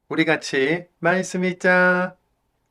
우리 같이 말씀 읽자.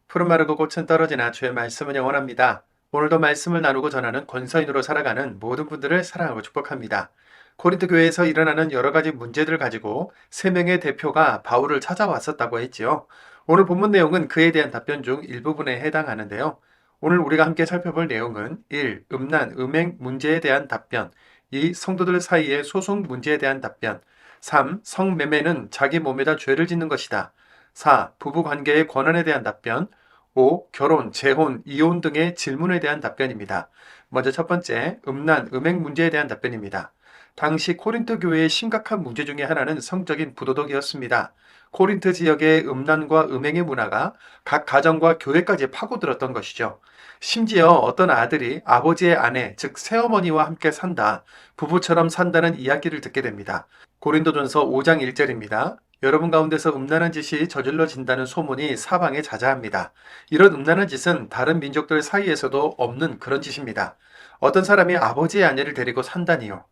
푸른 마르고 꽃은 떨어지나 주의 말씀은 영원합니다. 오늘도 말씀을 나누고 전하는 권서인으로 살아가는 모든 분들을 사랑하고 축복합니다. 코린토 교회에서 일어나는 여러 가지 문제들을 가지고 세 명의 대표가 바울을 찾아왔었다고 했지요. 오늘 본문 내용은 그에 대한 답변 중 일부분에 해당하는데요. 오늘 우리가 함께 살펴볼 내용은 1. 음란, 음행 문제에 대한 답변, 2. 성도들 사이의 소송 문제에 대한 답변, 3. 성매매는 자기 몸에다 죄를 짓는 것이다. 4. 부부관계의 권한에 대한 답변. 5. 결혼, 재혼, 이혼 등의 질문에 대한 답변입니다. 먼저 첫 번째, 음란, 음행 문제에 대한 답변입니다. 당시 코린토 교회의 심각한 문제 중에 하나는 성적인 부도덕이었습니다. 코린토 지역의 음란과 음행의 문화가 각 가정과 교회까지 파고들었던 것이죠. 심지어 어떤 아들이 아버지의 아내, 즉 새어머니와 함께 산다, 부부처럼 산다는 이야기를 듣게 됩니다. 고린도전서 5장 1절입니다. 여러분 가운데서 음란한 짓이 저질러진다는 소문이 사방에 자자합니다. 이런 음란한 짓은 다른 민족들 사이에서도 없는 그런 짓입니다. 어떤 사람이 아버지의 아내를 데리고 산다니요.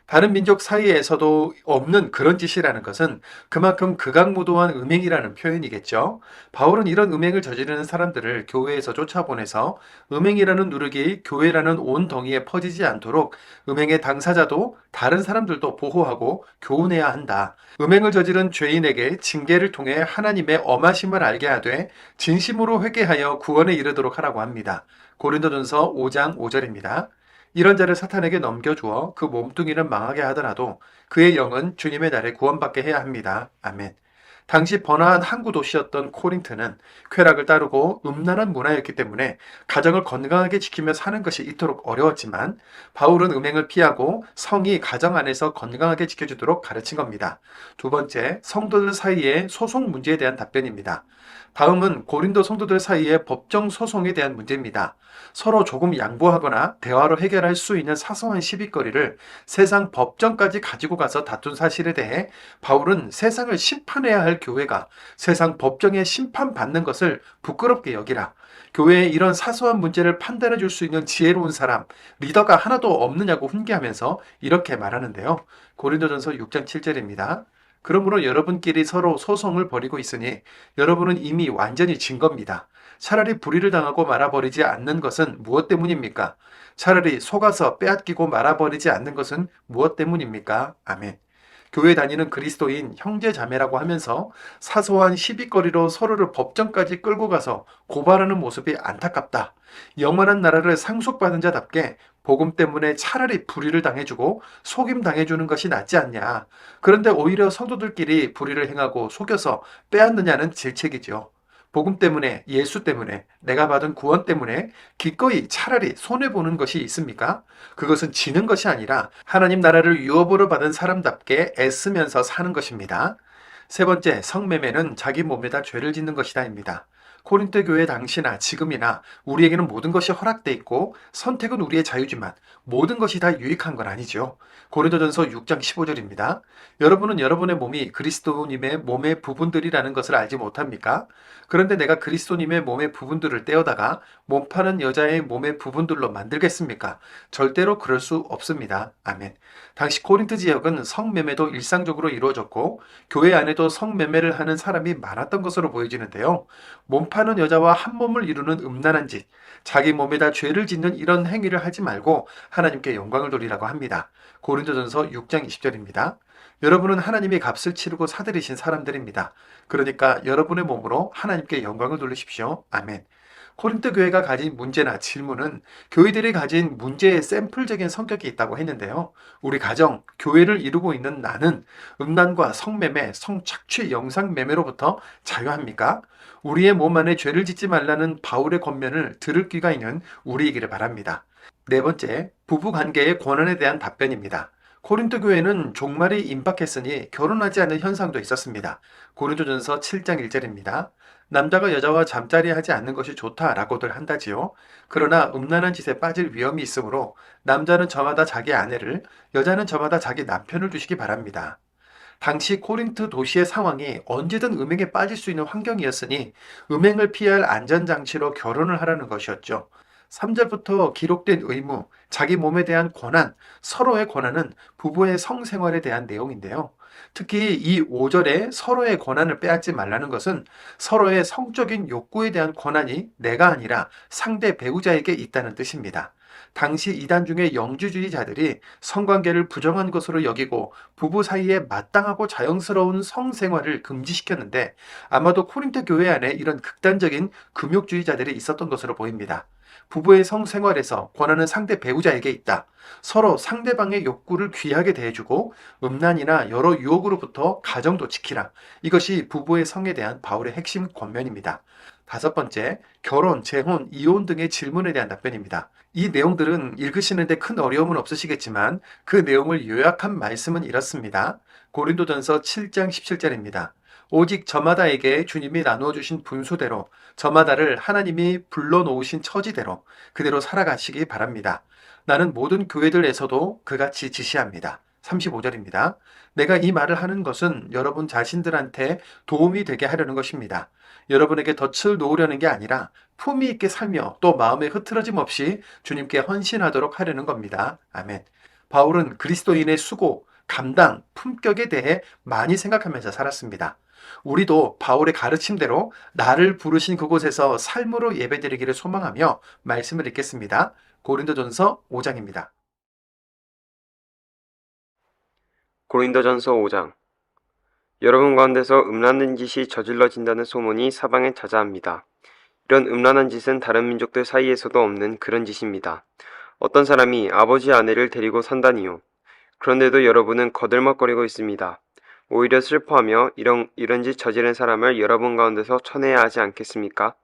다른 민족 사이에서도 없는 그런 짓이라는 것은 그만큼 극악무도한 음행이라는 표현이겠죠. 바울은 이런 음행을 저지르는 사람들을 교회에서 쫓아보내서 음행이라는 누룩이 교회라는 온 덩이에 퍼지지 않도록 음행의 당사자도 다른 사람들도 보호하고 교훈해야 한다. 음행을 저지른 죄인에게 징계를 통해 하나님의 엄하심을 알게 하되 진심으로 회개하여 구원에 이르도록 하라고 합니다. 고린도전서 5장 5절입니다. 이런 자를 사탄에게 넘겨주어 그 몸뚱이는 망하게 하더라도 그의 영은 주님의 날에 구원받게 해야 합니다. 아멘. 당시 번화한 항구 도시였던 코린트는 쾌락을 따르고 음란한 문화였기 때문에 가정을 건강하게 지키며 사는 것이 이토록 어려웠지만 바울은 음행을 피하고 성이 가정 안에서 건강하게 지켜주도록 가르친 겁니다. 두 번째, 성도들 사이의 소송 문제에 대한 답변입니다. 다음은 고린도 성도들 사이의 법정 소송에 대한 문제입니다. 서로 조금 양보하거나 대화로 해결할 수 있는 사소한 시비거리를 세상 법정까지 가지고 가서 다툰 사실에 대해 바울은 세상을 심판해야 할 교회가 세상 법정에 심판받는 것을 부끄럽게 여기라. 교회에 이런 사소한 문제를 판단해 줄 수 있는 지혜로운 사람, 리더가 하나도 없느냐고 훈계하면서 이렇게 말하는데요. 고린도전서 6장 7절입니다. 그러므로 여러분끼리 서로 소송을 벌이고 있으니 여러분은 이미 완전히 진 겁니다. 차라리 불의를 당하고 말아버리지 않는 것은 무엇 때문입니까? 차라리 속아서 빼앗기고 말아버리지 않는 것은 무엇 때문입니까? 아멘. 교회 다니는 그리스도인 형제 자매라고 하면서 사소한 시비거리로 서로를 법정까지 끌고 가서 고발하는 모습이 안타깝다. 영원한 나라를 상속받은 자답게 복음 때문에 차라리 불의를 당해주고 속임 당해주는 것이 낫지 않냐. 그런데 오히려 성도들끼리 불의를 행하고 속여서 빼앗느냐는 질책이죠. 복음 때문에, 예수 때문에, 내가 받은 구원 때문에 기꺼이 차라리 손해보는 것이 있습니까? 그것은 지는 것이 아니라 하나님 나라를 유업으로 받은 사람답게 애쓰면서 사는 것입니다. 세 번째, 성매매는 자기 몸에다 죄를 짓는 것이다입니다. 코린토 교회 당시나 지금이나 우리에게는 모든 것이 허락돼 있고 선택은 우리의 자유지만 모든 것이 다 유익한 건 아니죠. 고린도전서 6장 15절입니다. 여러분은 여러분의 몸이 그리스도님의 몸의 부분들이라는 것을 알지 못합니까? 그런데 내가 그리스도님의 몸의 부분들을 떼어다가 몸 파는 여자의 몸의 부분들로 만들겠습니까? 절대로 그럴 수 없습니다. 아멘. 당시 코린트 지역은 성매매도 일상적으로 이루어졌고 교회 안에도 성매매를 하는 사람이 많았던 것으로 보여지는데요. 몸 파는 여자와 한 몸을 이루는 음란한 짓, 자기 몸에다 죄를 짓는 이런 행위를 하지 말고 하나님께 영광을 돌리라고 합니다. 고린도전서 6장 20절입니다. 여러분은 하나님이 값을 치르고 사들이신 사람들입니다. 그러니까 여러분의 몸으로 하나님께 영광을 돌리십시오. 아멘. 코린토 교회가 가진 문제나 질문은 교회들이 가진 문제의 샘플적인 성격이 있다고 했는데요. 우리 가정, 교회를 이루고 있는 나는 음란과 성매매, 성착취, 영상매매로부터 자유합니까? 우리의 몸 안에 죄를 짓지 말라는 바울의 권면을 들을 귀가 있는 우리이기를 바랍니다. 네 번째, 부부관계의 권한에 대한 답변입니다. 고린토 교회는 종말이 임박했으니 결혼하지 않는 현상도 있었습니다. 고린도전서 7장 1절입니다. 남자가 여자와 잠자리 하지 않는 것이 좋다라고들 한다지요. 그러나 음란한 짓에 빠질 위험이 있으므로 남자는 저마다 자기 아내를, 여자는 저마다 자기 남편을 두시기 바랍니다. 당시 코린트 도시의 상황이 언제든 음행에 빠질 수 있는 환경이었으니 음행을 피할 안전장치로 결혼을 하라는 것이었죠. 3절부터 기록된 의무, 자기 몸에 대한 권한, 서로의 권한은 부부의 성생활에 대한 내용인데요. 특히 이 5절에 서로의 권한을 빼앗지 말라는 것은 서로의 성적인 욕구에 대한 권한이 내가 아니라 상대 배우자에게 있다는 뜻입니다. 당시 이단 중의 영주주의자들이 성관계를 부정한 것으로 여기고 부부 사이에 마땅하고 자연스러운 성생활을 금지시켰는데 아마도 코린토 교회 안에 이런 극단적인 금욕주의자들이 있었던 것으로 보입니다. 부부의 성생활에서 권한은 상대 배우자에게 있다. 서로 상대방의 욕구를 귀하게 대해주고 음란이나 여러 유혹으로부터 가정도 지키라. 이것이 부부의 성에 대한 바울의 핵심 권면입니다. 다섯 번째, 결혼, 재혼, 이혼 등의 질문에 대한 답변입니다. 이 내용들은 읽으시는데 큰 어려움은 없으시겠지만 그 내용을 요약한 말씀은 이렇습니다. 고린도전서 7장 17절입니다. 오직 저마다에게 주님이 나누어 주신 분수대로 저마다를 하나님이 불러놓으신 처지대로 그대로 살아가시기 바랍니다. 나는 모든 교회들에서도 그같이 지시합니다. 35절입니다. 내가 이 말을 하는 것은 여러분 자신들한테 도움이 되게 하려는 것입니다. 여러분에게 덫을 놓으려는 게 아니라 품위 있게 살며 또 마음에 흐트러짐 없이 주님께 헌신하도록 하려는 겁니다. 아멘. 바울은 그리스도인의 수고, 감당, 품격에 대해 많이 생각하면서 살았습니다. 우리도 바울의 가르침대로 나를 부르신 그곳에서 삶으로 예배드리기를 소망하며 말씀을 읽겠습니다. 고린도전서 5장입니다. 고린도전서 5장. 여러분 가운데서 음란한 짓이 저질러진다는 소문이 사방에 자자합니다. 이런 음란한 짓은 다른 민족들 사이에서도 없는 그런 짓입니다. 어떤 사람이 아버지 아내를 데리고 산다니요. 그런데도 여러분은 거들먹거리고 있습니다. 오히려 슬퍼하며 이런 짓 저지른 사람을 여러분 가운데서 쳐내야 하지 않겠습니까?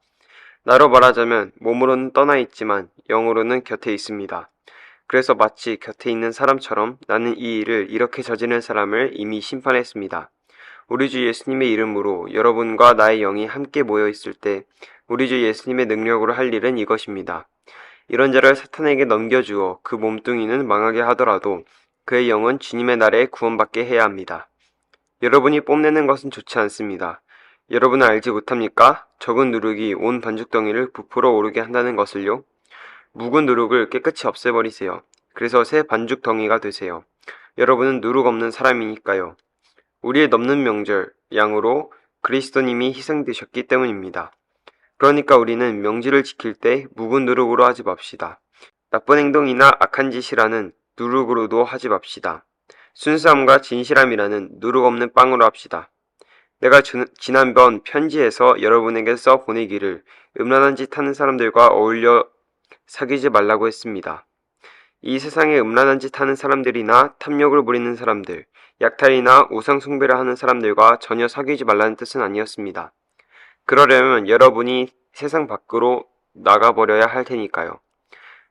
나로 말하자면 몸으로는 떠나 있지만 영으로는 곁에 있습니다. 그래서 마치 곁에 있는 사람처럼 나는 이 일을 이렇게 저지른 사람을 이미 심판했습니다. 우리 주 예수님의 이름으로 여러분과 나의 영이 함께 모여 있을 때 우리 주 예수님의 능력으로 할 일은 이것입니다. 이런 자를 사탄에게 넘겨주어 그 몸뚱이는 망하게 하더라도 그의 영은 주님의 날에 구원받게 해야 합니다. 여러분이 뽐내는 것은 좋지 않습니다. 여러분은 알지 못합니까? 적은 누룩이 온 반죽덩이를 부풀어 오르게 한다는 것을요. 묵은 누룩을 깨끗이 없애버리세요. 그래서 새 반죽덩이가 되세요. 여러분은 누룩 없는 사람이니까요. 우리의 넘는 명절, 양으로 그리스도님이 희생되셨기 때문입니다. 그러니까 우리는 명절을 지킬 때 묵은 누룩으로 하지 맙시다. 나쁜 행동이나 악한 짓이라는 누룩으로도 하지 맙시다. 순수함과 진실함이라는 누룩 없는 빵으로 합시다. 내가 지난번 편지에서 여러분에게 써 보내기를 음란한 짓 하는 사람들과 어울려 사귀지 말라고 했습니다. 이 세상에 음란한 짓 하는 사람들이나 탐욕을 부리는 사람들, 약탈이나 우상 숭배를 하는 사람들과 전혀 사귀지 말라는 뜻은 아니었습니다. 그러려면 여러분이 세상 밖으로 나가버려야 할 테니까요.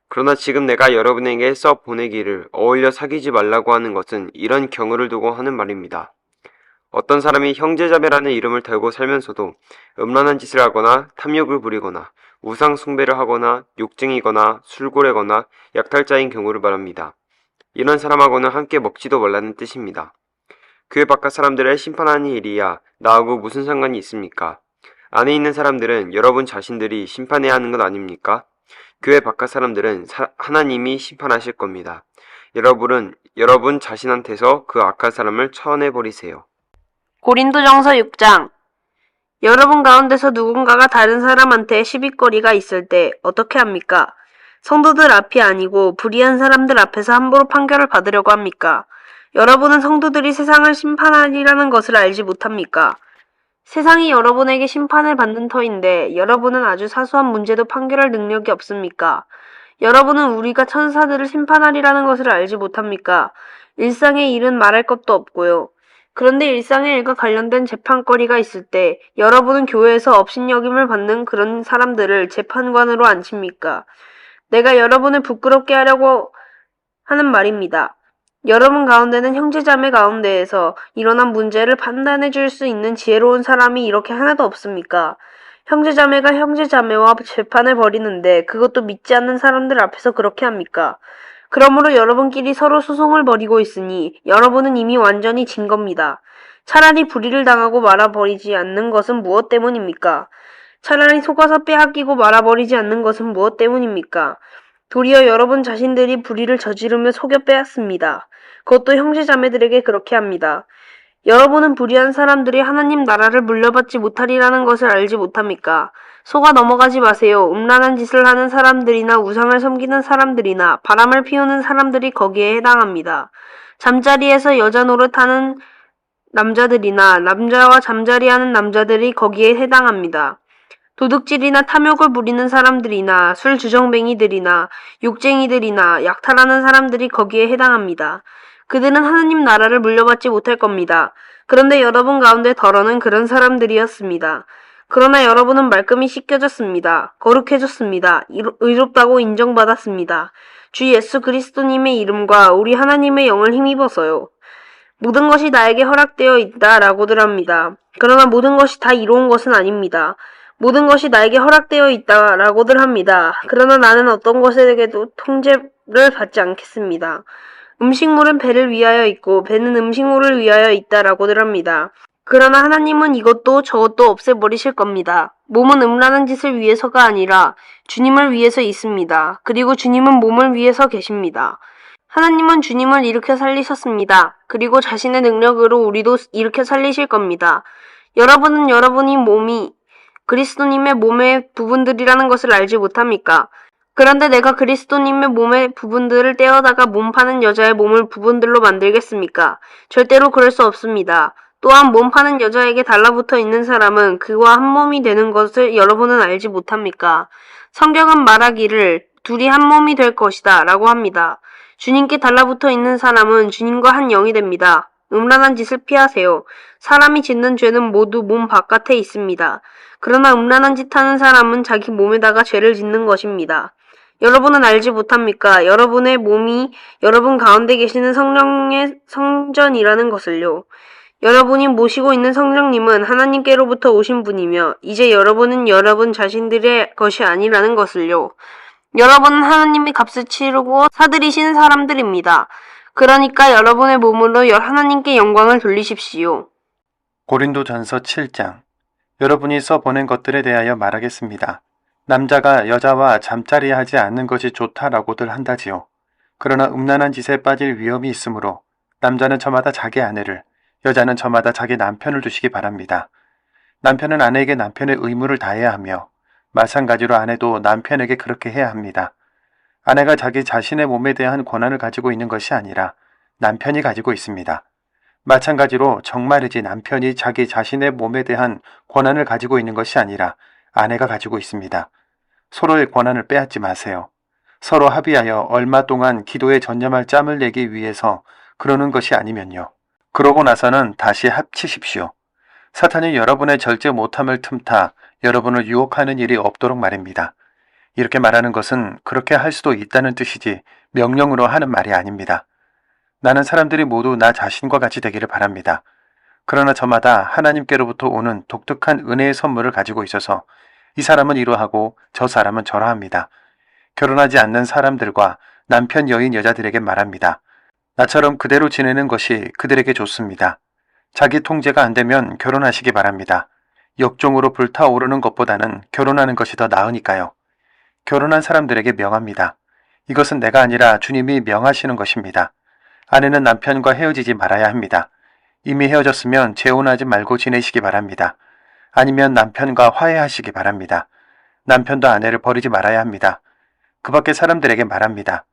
그러나 지금 내가 여러분에게 써 보내기를 어울려 사귀지 말라고 하는 것은 이런 경우를 두고 하는 말입니다. 어떤 사람이 형제자매라는 이름을 달고 살면서도 음란한 짓을 하거나 탐욕을 부리거나 우상 숭배를 하거나 욕쟁이거나 술고래거나 약탈자인 경우를 말합니다. 이런 사람하고는 함께 먹지도 말라는 뜻입니다. 교회 바깥 사람들을 심판하는 일이야 나하고 무슨 상관이 있습니까? 안에 있는 사람들은 여러분 자신들이 심판해야 하는 것 아닙니까? 교회 바깥 사람들은 하나님이 심판하실 겁니다. 여러분 자신한테서 그 악한 사람을 쳐내버리세요. 고린도전서 6장. 여러분 가운데서 누군가가 다른 사람한테 시비거리가 있을 때 어떻게 합니까? 성도들 앞이 아니고 불의한 사람들 앞에서 함부로 판결을 받으려고 합니까? 여러분은 성도들이 세상을 심판하리라는 것을 알지 못합니까? 세상이 여러분에게 심판을 받는 터인데 여러분은 아주 사소한 문제도 판결할 능력이 없습니까? 여러분은 우리가 천사들을 심판하리라는 것을 알지 못합니까? 일상의 일은 말할 것도 없고요. 그런데 일상의 일과 관련된 재판거리가 있을 때 여러분은 교회에서 업신여김을 받는 그런 사람들을 재판관으로 앉힙니까? 내가 여러분을 부끄럽게 하려고 하는 말입니다. 여러분 가운데는 형제자매 가운데에서 일어난 문제를 판단해 줄 수 있는 지혜로운 사람이 이렇게 하나도 없습니까? 형제자매가 형제자매와 재판을 벌이는데 그것도 믿지 않는 사람들 앞에서 그렇게 합니까? 그러므로 여러분끼리 서로 소송을 벌이고 있으니 여러분은 이미 완전히 진 겁니다. 차라리 불의를 당하고 말아버리지 않는 것은 무엇 때문입니까? 차라리 속아서 빼앗기고 말아버리지 않는 것은 무엇 때문입니까? 도리어 여러분 자신들이 불의를 저지르며 속여 빼앗습니다. 그것도 형제자매들에게 그렇게 합니다. 여러분은 불의한 사람들이 하나님 나라를 물려받지 못하리라는 것을 알지 못합니까? 속아 넘어가지 마세요. 음란한 짓을 하는 사람들이나 우상을 섬기는 사람들이나 바람을 피우는 사람들이 거기에 해당합니다. 잠자리에서 여자 노릇하는 남자들이나 남자와 잠자리하는 남자들이 거기에 해당합니다. 도둑질이나 탐욕을 부리는 사람들이나 술 주정뱅이들이나 욕쟁이들이나 약탈하는 사람들이 거기에 해당합니다. 그들은 하나님 나라를 물려받지 못할 겁니다. 그런데 여러분 가운데 덜어는 그런 사람들이었습니다. 그러나 여러분은 말끔히 씻겨졌습니다. 거룩해졌습니다. 의롭다고 인정받았습니다. 주 예수 그리스도님의 이름과 우리 하나님의 영을 힘입어서요. 모든 것이 나에게 허락되어 있다라고들 합니다. 그러나 모든 것이 다 이로운 것은 아닙니다. 모든 것이 나에게 허락되어 있다라고들 합니다. 그러나 나는 어떤 것에게도 통제를 받지 않겠습니다. 음식물은 배를 위하여 있고 배는 음식물을 위하여 있다라고들 합니다. 그러나 하나님은 이것도 저것도 없애버리실 겁니다. 몸은 음란한 짓을 위해서가 아니라 주님을 위해서 있습니다. 그리고 주님은 몸을 위해서 계십니다. 하나님은 주님을 일으켜 살리셨습니다. 그리고 자신의 능력으로 우리도 일으켜 살리실 겁니다. 여러분은 여러분이 몸이 그리스도님의 몸의 부분들이라는 것을 알지 못합니까? 그런데 내가 그리스도님의 몸의 부분들을 떼어다가 몸 파는 여자의 몸을 부분들로 만들겠습니까? 절대로 그럴 수 없습니다. 또한 몸 파는 여자에게 달라붙어 있는 사람은 그와 한 몸이 되는 것을 여러분은 알지 못합니까? 성경은 말하기를 둘이 한 몸이 될 것이다 라고 합니다. 주님께 달라붙어 있는 사람은 주님과 한 영이 됩니다. 음란한 짓을 피하세요. 사람이 짓는 죄는 모두 몸 바깥에 있습니다. 그러나 음란한 짓 하는 사람은 자기 몸에다가 죄를 짓는 것입니다. 여러분은 알지 못합니까? 여러분의 몸이 여러분 가운데 계시는 성령의 성전이라는 것을요. 여러분이 모시고 있는 성령님은 하나님께로부터 오신 분이며 이제 여러분은 여러분 자신들의 것이 아니라는 것을요. 여러분은 하나님의 값을 치르고 사들이신 사람들입니다. 그러니까 여러분의 몸으로 하나님께 영광을 돌리십시오. 고린도전서 7장. 여러분이 써보낸 것들에 대하여 말하겠습니다. 남자가 여자와 잠자리 하지 않는 것이 좋다라고들 한다지요. 그러나 음란한 짓에 빠질 위험이 있으므로 남자는 저마다 자기 아내를, 여자는 저마다 자기 남편을 두시기 바랍니다. 남편은 아내에게 남편의 의무를 다해야 하며 마찬가지로 아내도 남편에게 그렇게 해야 합니다. 아내가 자기 자신의 몸에 대한 권한을 가지고 있는 것이 아니라 남편이 가지고 있습니다. 마찬가지로 정말이지 남편이 자기 자신의 몸에 대한 권한을 가지고 있는 것이 아니라 아내가 가지고 있습니다. 서로의 권한을 빼앗지 마세요. 서로 합의하여 얼마 동안 기도에 전념할 짬을 내기 위해서 그러는 것이 아니면요. 그러고 나서는 다시 합치십시오. 사탄이 여러분의 절제 못함을 틈타 여러분을 유혹하는 일이 없도록 말입니다. 이렇게 말하는 것은 그렇게 할 수도 있다는 뜻이지 명령으로 하는 말이 아닙니다. 나는 사람들이 모두 나 자신과 같이 되기를 바랍니다. 그러나 저마다 하나님께로부터 오는 독특한 은혜의 선물을 가지고 있어서 이 사람은 이러하고 저 사람은 저러합니다. 결혼하지 않는 사람들과 남편 여인 여자들에게 말합니다. 나처럼 그대로 지내는 것이 그들에게 좋습니다. 자기 통제가 안 되면 결혼하시기 바랍니다. 역종으로 불타오르는 것보다는 결혼하는 것이 더 나으니까요. 결혼한 사람들에게 명합니다. 이것은 내가 아니라 주님이 명하시는 것입니다. 아내는 남편과 헤어지지 말아야 합니다. 이미 헤어졌으면 재혼하지 말고 지내시기 바랍니다. 아니면 남편과 화해하시기 바랍니다. 남편도 아내를 버리지 말아야 합니다. 그 밖에 사람들에게 말합니다.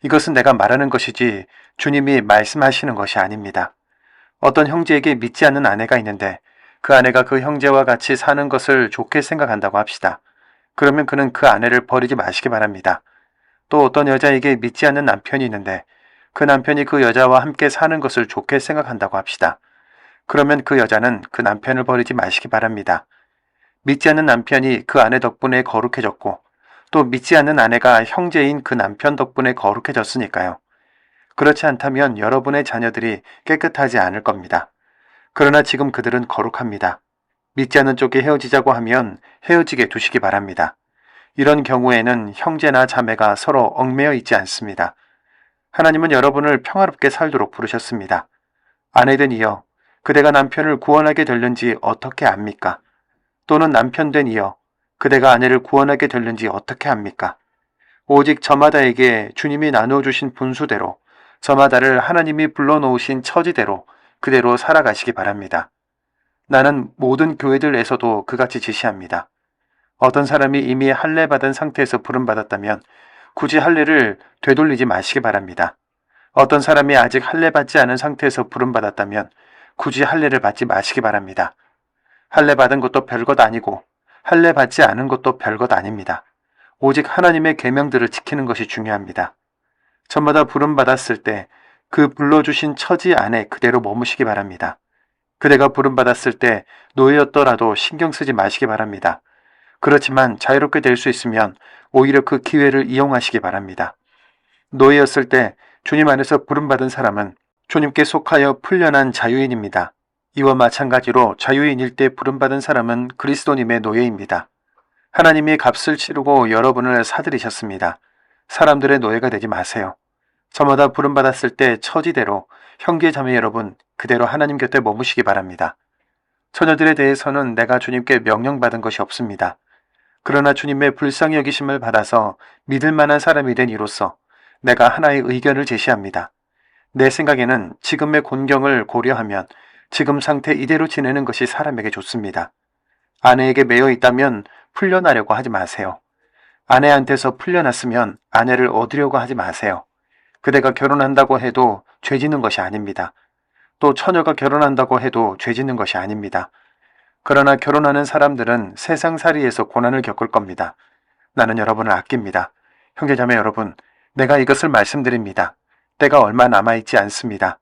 이것은 내가 말하는 것이지 주님이 말씀하시는 것이 아닙니다. 어떤 형제에게 믿지 않는 아내가 있는데 그 아내가 그 형제와 같이 사는 것을 좋게 생각한다고 합시다. 그러면 그는 그 아내를 버리지 마시기 바랍니다. 또 어떤 여자에게 믿지 않는 남편이 있는데 그 남편이 그 여자와 함께 사는 것을 좋게 생각한다고 합시다. 그러면 그 여자는 그 남편을 버리지 마시기 바랍니다. 믿지 않는 남편이 그 아내 덕분에 거룩해졌고 또 믿지 않는 아내가 형제인 그 남편 덕분에 거룩해졌으니까요. 그렇지 않다면 여러분의 자녀들이 깨끗하지 않을 겁니다. 그러나 지금 그들은 거룩합니다. 믿지 않는 쪽이 헤어지자고 하면 헤어지게 두시기 바랍니다. 이런 경우에는 형제나 자매가 서로 얽매여 있지 않습니다. 하나님은 여러분을 평화롭게 살도록 부르셨습니다. 아내된 이여, 그대가 남편을 구원하게 될는지 어떻게 압니까? 또는 남편된 이여, 그대가 아내를 구원하게 될는지 어떻게 압니까? 오직 저마다에게 주님이 나누어 주신 분수대로, 저마다를 하나님이 불러놓으신 처지대로 그대로 살아가시기 바랍니다. 나는 모든 교회들에서도 그같이 지시합니다. 어떤 사람이 이미 할례 받은 상태에서 부름받았다면 굳이 할례를 되돌리지 마시기 바랍니다. 어떤 사람이 아직 할례 받지 않은 상태에서 부름받았다면 굳이 할례를 받지 마시기 바랍니다. 할례 받은 것도 별것 아니고 할례 받지 않은 것도 별것 아닙니다. 오직 하나님의 계명들을 지키는 것이 중요합니다. 저마다 부름받았을 때 그 불러주신 처지 안에 그대로 머무시기 바랍니다. 그대가 부름받았을 때 노예였더라도 신경 쓰지 마시기 바랍니다. 그렇지만 자유롭게 될 수 있으면 오히려 그 기회를 이용하시기 바랍니다. 노예였을 때 주님 안에서 부름받은 사람은 주님께 속하여 풀려난 자유인입니다. 이와 마찬가지로 자유인일 때 부름받은 사람은 그리스도님의 노예입니다. 하나님이 값을 치르고 여러분을 사들이셨습니다. 사람들의 노예가 되지 마세요. 저마다 부름받았을 때 처지대로 형제 자매 여러분 그대로 하나님 곁에 머무시기 바랍니다. 처녀들에 대해서는 내가 주님께 명령받은 것이 없습니다. 그러나 주님의 불쌍히 여기심을 받아서 믿을 만한 사람이 된 이로써 내가 하나의 의견을 제시합니다. 내 생각에는 지금의 곤경을 고려하면 지금 상태 이대로 지내는 것이 사람에게 좋습니다. 아내에게 매여 있다면 풀려나려고 하지 마세요. 아내한테서 풀려났으면 아내를 얻으려고 하지 마세요. 그대가 결혼한다고 해도 죄 짓는 것이 아닙니다. 또 처녀가 결혼한다고 해도 죄 짓는 것이 아닙니다. 그러나 결혼하는 사람들은 세상살이에서 고난을 겪을 겁니다. 나는 여러분을 아낍니다. 형제자매 여러분, 내가 이것을 말씀드립니다. 때가 얼마 남아있지 않습니다.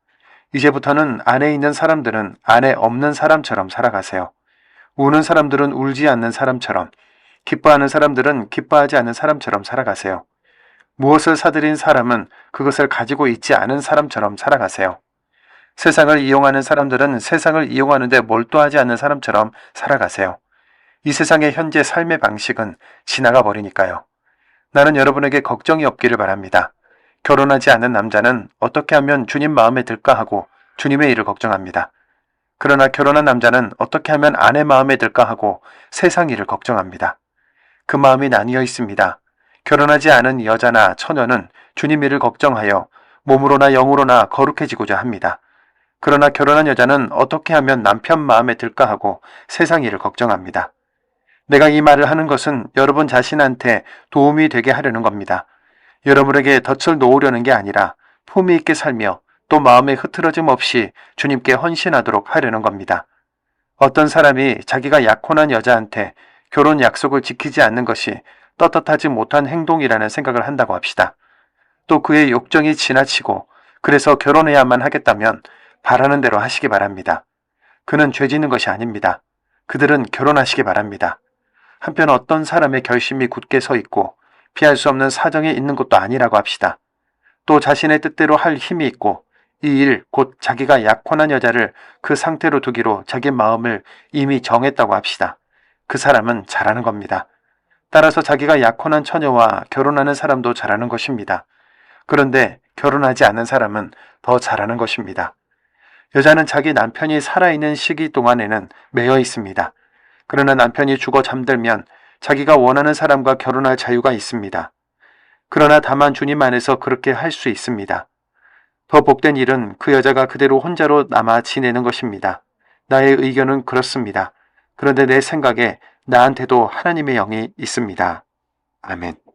이제부터는 안에 있는 사람들은 안에 없는 사람처럼 살아가세요. 우는 사람들은 울지 않는 사람처럼, 기뻐하는 사람들은 기뻐하지 않는 사람처럼 살아가세요. 무엇을 사들인 사람은 그것을 가지고 있지 않은 사람처럼 살아가세요. 세상을 이용하는 사람들은 세상을 이용하는데 몰두하지 않는 사람처럼 살아가세요. 이 세상의 현재 삶의 방식은 지나가 버리니까요. 나는 여러분에게 걱정이 없기를 바랍니다. 결혼하지 않은 남자는 어떻게 하면 주님 마음에 들까 하고 주님의 일을 걱정합니다. 그러나 결혼한 남자는 어떻게 하면 아내 마음에 들까 하고 세상 일을 걱정합니다. 그 마음이 나뉘어 있습니다. 결혼하지 않은 여자나 처녀는 주님 일을 걱정하여 몸으로나 영으로나 거룩해지고자 합니다. 그러나 결혼한 여자는 어떻게 하면 남편 마음에 들까 하고 세상 일을 걱정합니다. 내가 이 말을 하는 것은 여러분 자신한테 도움이 되게 하려는 겁니다. 여러분에게 덫을 놓으려는 게 아니라 품위 있게 살며 또 마음에 흐트러짐 없이 주님께 헌신하도록 하려는 겁니다. 어떤 사람이 자기가 약혼한 여자한테 결혼 약속을 지키지 않는 것이 떳떳하지 못한 행동이라는 생각을 한다고 합시다. 또 그의 욕정이 지나치고 그래서 결혼해야만 하겠다면 바라는 대로 하시기 바랍니다. 그는 죄 짓는 것이 아닙니다. 그들은 결혼하시기 바랍니다. 한편 어떤 사람의 결심이 굳게 서 있고 피할 수 없는 사정이 있는 것도 아니라고 합시다. 또 자신의 뜻대로 할 힘이 있고 이 일, 곧 자기가 약혼한 여자를 그 상태로 두기로 자기 마음을 이미 정했다고 합시다. 그 사람은 잘하는 겁니다. 따라서 자기가 약혼한 처녀와 결혼하는 사람도 잘하는 것입니다. 그런데 결혼하지 않는 사람은 더 잘하는 것입니다. 여자는 자기 남편이 살아있는 시기 동안에는 매여 있습니다. 그러나 남편이 죽어 잠들면 자기가 원하는 사람과 결혼할 자유가 있습니다. 그러나 다만 주님 안에서 그렇게 할 수 있습니다. 더 복된 일은 그 여자가 그대로 혼자로 남아 지내는 것입니다. 나의 의견은 그렇습니다. 그런데 내 생각에 나한테도 하나님의 영이 있습니다. 아멘.